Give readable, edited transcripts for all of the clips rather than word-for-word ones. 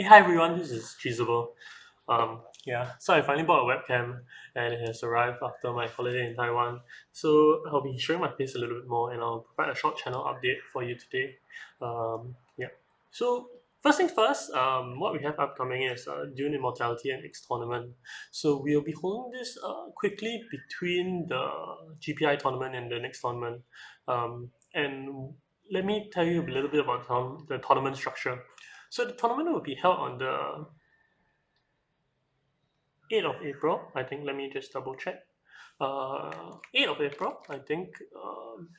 Hey, hi everyone, this is Cheesable. So I finally bought a webcam and it has arrived after my holiday in Taiwan. So I'll be showing my face a little bit more and I'll provide a short channel update for you today. Yeah. So first things first, what we have upcoming is Dune Immortality and X tournament. So we'll be holding this quickly between the GPI tournament and the next tournament. And let me tell you a little bit about the tournament structure. So the tournament will be held on the 8th of April, I think. Let me just double check. 8th of April, I think.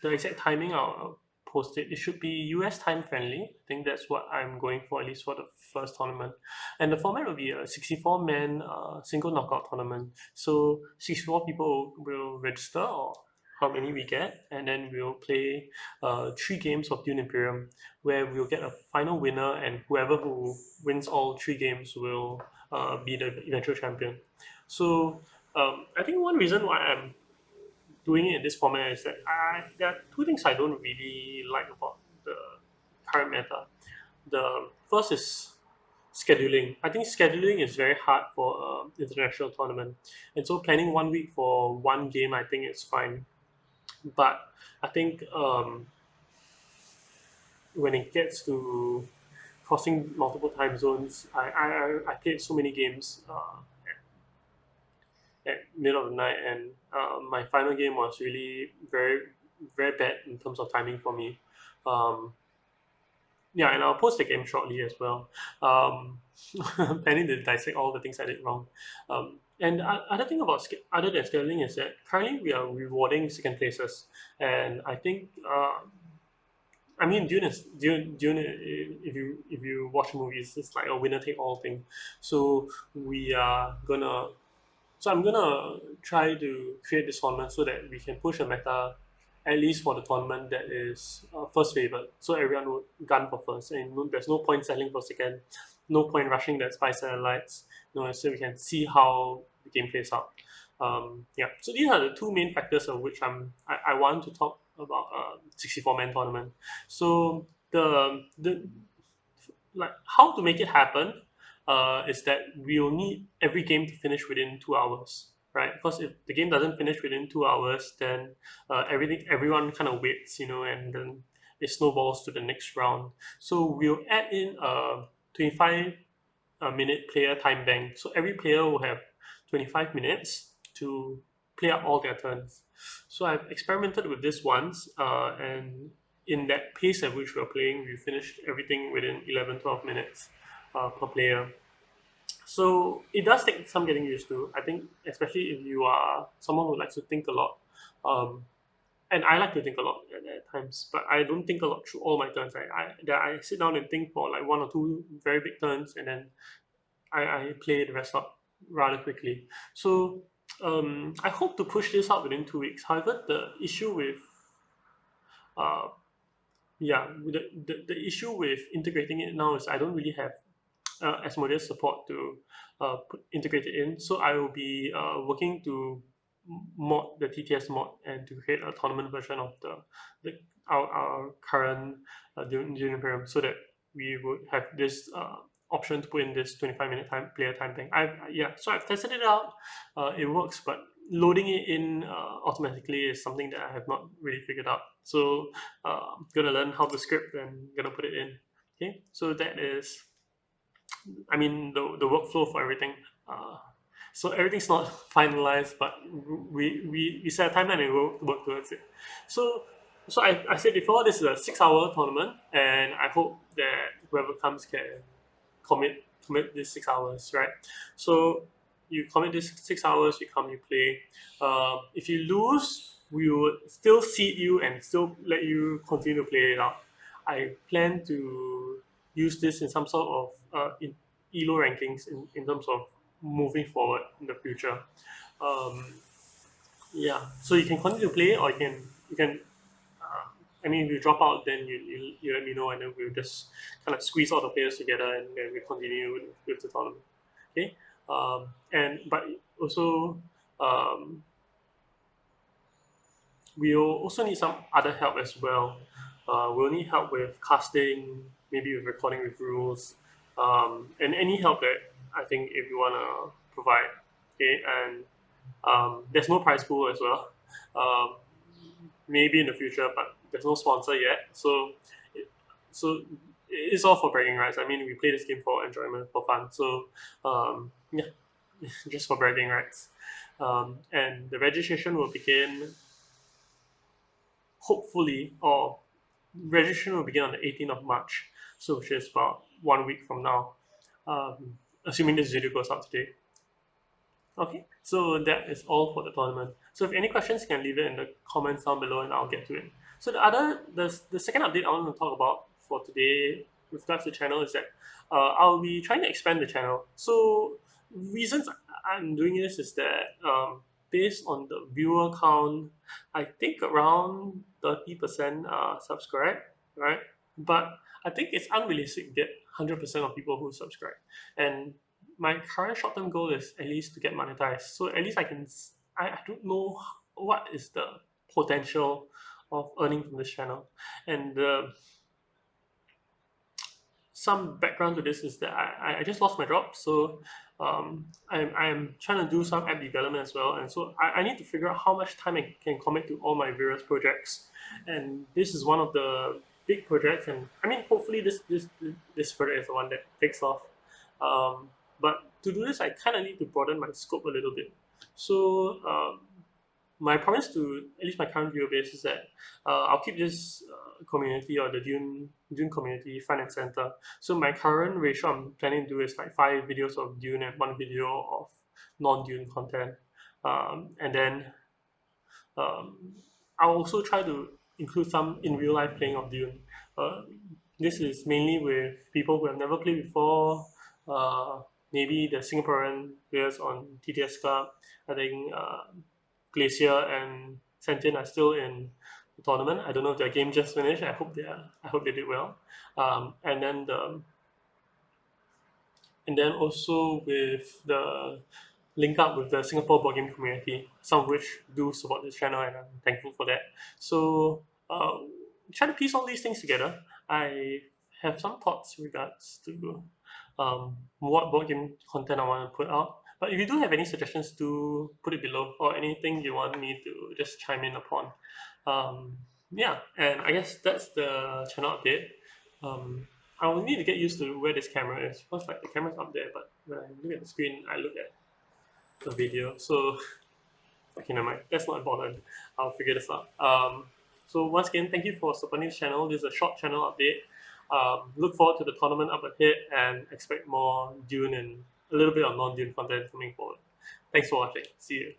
The exact timing I'll post it. It should be US time friendly. I think that's what I'm going for, at least for the first tournament. And the format will be a 64 man single knockout tournament. So 64 people will register, or how many we get, and then we'll play 3 games of Dune Imperium, where we'll get a final winner, and whoever who wins all 3 games will be the eventual champion. So I think one reason why I'm doing it in this format is that there are 2 things I don't really like about the current meta. The first is scheduling. I think scheduling is very hard for international tournament, and so planning 1 week for 1 game, I think it's fine. But I think when it gets to crossing multiple time zones, I played so many games at middle of the night, and my final game was really very bad in terms of timing for me. Um, yeah, and I'll post the game shortly as well. Planning to dissect all the things I did wrong. And other thing about other than scaling is that currently we are rewarding second places, and I think I mean, Dune. If you watch movies, it's like a winner take all thing. So we are gonna. So I'm gonna try to create this tournament so that we can push a meta, at least for the tournament that is first favored. So everyone would gun for first, and there's no point settling for second, no point rushing that spy satellites. So we can see how the game plays out. Yeah. So these are the 2 main factors of which I want to talk about 64 man tournament. So the like how to make it happen is that we'll need every game to finish within 2 hours, right? Because if the game doesn't finish within 2 hours, then everyone kind of waits, and then it snowballs to the next round. So we'll add in a 25 minute player time bank. So every player will have 25 minutes to play out all their turns. So I've experimented with this once, and in that pace at which we're playing, we finished everything within 11-12 minutes per player. So it does take some getting used to. I think, especially if you are someone who likes to think a lot, um, and I like to think a lot at times, but I don't think a lot through all my turns. I sit down and think for like 1 or 2 very big turns, and then I play the rest up rather quickly. So I hope to push this out within 2 weeks. However, the issue with uh, yeah, the issue with integrating it now is I don't really have Asmodeus support to integrate it in. So I will be working to mod the TTS mod and to create a tournament version of our current Dune Imperium, so that we would have this option to put in this 25-minute player time thing. So I've tested it out. It works, but loading it in automatically is something that I have not really figured out. So I'm gonna learn how to script and gonna put it in. Okay, so that is, I mean, the workflow for everything. So everything's not finalized, but we set a timeline and we'll work towards it. So I said before, this is a 6 hour tournament, and I hope that whoever comes can commit these 6 hours, right? So you commit this 6 hours, you come, you play. If you lose, we would still seed you and still let you continue to play it out. I plan to use this in some sort of ELO rankings in terms of moving forward in the future. Um, yeah, so you can continue to play, or you can. I mean, if you drop out, then you let me know, and then we'll just kind of squeeze all the players together, and then we continue with the tournament. Okay, and but also um, we'll also need some other help as well. We'll need help with casting, maybe with recording with rules, and any help that I think if you wanna provide. Okay, and there's no prize pool as well. Um, Maybe in the future, but there's no sponsor yet. So it's all for bragging rights. I mean, we play this game for enjoyment, for fun. So yeah, just for bragging rights. And the registration will begin hopefully, or registration will begin on the 18th of March, so which is about 1 week from now, assuming this video goes out today. Okay, so that is all for the tournament. So if any questions, you can leave it in the comments down below and I'll get to it. So the second update I want to talk about for today with regards to the channel is that I'll be trying to expand the channel. So reasons I'm doing this is that based on the viewer count, I think around 30% are subscribed, right? But I think it's unrealistic to get 100% of people who subscribe. And my current short term goal is at least to get monetized. So at least I don't know what is the potential of earning from this channel. And some background to this is that I just lost my job. So I'm trying to do some app development as well. And so I need to figure out how much time I can commit to all my various projects. And this is one of the big projects. And I mean, hopefully this project is the one that takes off. But to do this, I kind of need to broaden my scope a little bit. So my promise to at least my current viewer base is that I'll keep this community or the Dune community front and center. So my current ratio I'm planning to do is like 5 videos of Dune and 1 video of non-Dune content. And then I'll also try to include some in real life playing of Dune. This is mainly with people who have never played before. Maybe the Singaporean players on TTS Club. I think Glacier and Sentient are still in the tournament. I don't know if their game just finished. I hope they did well. And then also with the link up with the Singapore board game community, some of which do support this channel, and I'm thankful for that. So try to piece all these things together. I have some thoughts regards to what board game content I want to put out. But if you do have any suggestions, do put it below, or anything you want me to just chime in upon. Yeah, and I guess that's the channel update. I will need to get used to where this camera is, because like the camera's up there, but when I look at the screen, I look at the video. So okay, never mind. That's not important. I'll figure this out. So once again, thank you for supporting this channel. This is a short channel update. Look forward to the tournament up ahead and expect more Dune and a little bit of non-Dune content coming forward. Thanks for watching. See you.